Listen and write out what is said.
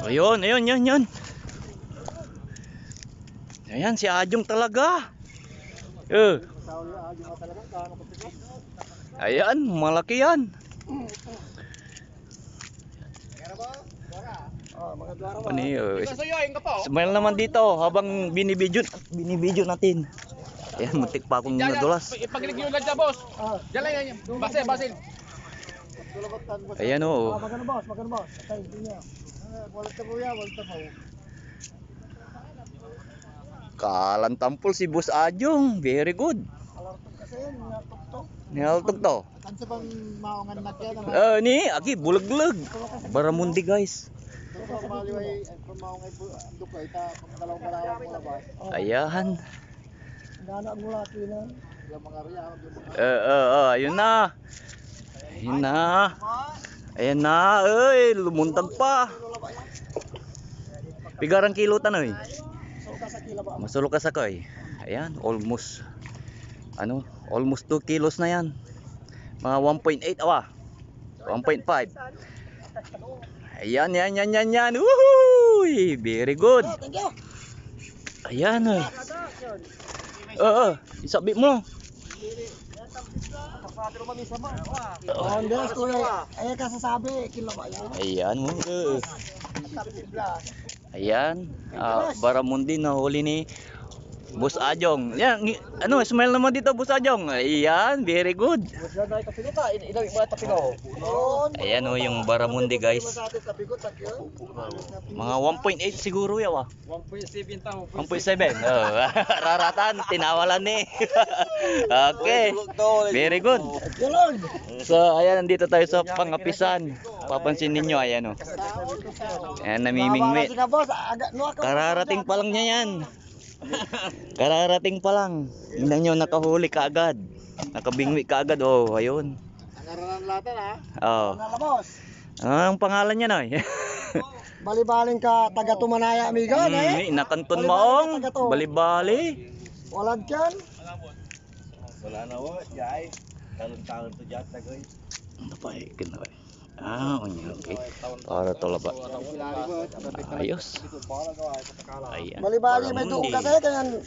Ayun, ayun, yun, yun. Ayan, si Ajong talaga. Ayan, malaki yan. Smile naman dito habang binibidyo natin. Ayan, muntik pa akong nadulas. Ipagilig lang dyan, boss. Diyan lang yan. Basil. Ayan o. Magkano boss? Walang tapo yan, walang tapo. Kalang tampol si Boss Ajong. Very good. Alartog kasi yun, ngatog to. Nihaltog to. Kansa bang maungan na kaya? Ni, aki, bulag-bulag. Baramundi guys. Ito maliway, maungay po, andok ko, ita, dalawang balawang mo labas. Ayan. Gana ang mulaki na. Yung mga riya, Ayun na. Ayun na. Ayan na. Ay, lumuntag pa. Pigarang kilo tanoy. Masulok ka sa koy. Ayan, almost almost 2 kilos na yan. Mga 1.8 awa. 1.5. Ayan, yan. Woohoo! Very good. Ayan. Isabi mo. Hondas ko ay kasasabi, kilo ba yan? Ayan mo. Ayan, Baramundi na huli ni Boss Ajong. Yan, smile naman dito Boss Ajong. Ayan, very good. Ayan o yung Baramundi guys. Mga 1.8 siguro yaw. 1.7 tao. 1.7. Raratan, tinawalan ni. Okay. Very good. So, ayan, nandito tayo sa pangapisan. Papansin ninyo, ayan o. Ayan, namimingwit. Kararating pa lang niya yan. Kararating pa lang. Tingnan nyo, nakahuli ka agad. Nakabingwi ka agad. Oh, ayun. Nangaranan lahat ha? Oh. Nalabos. Ang pangalan niya noy? Balibaling ka taga Tumanaya amigo, Nakanton maong. Bali-bali. Walad kan? Wala na wo, jay. Talon-talon to jat tagoy. Ano pa eh, okay. Para to laba. Ayos. Ayan. Bali-bali may tuong kasi kaya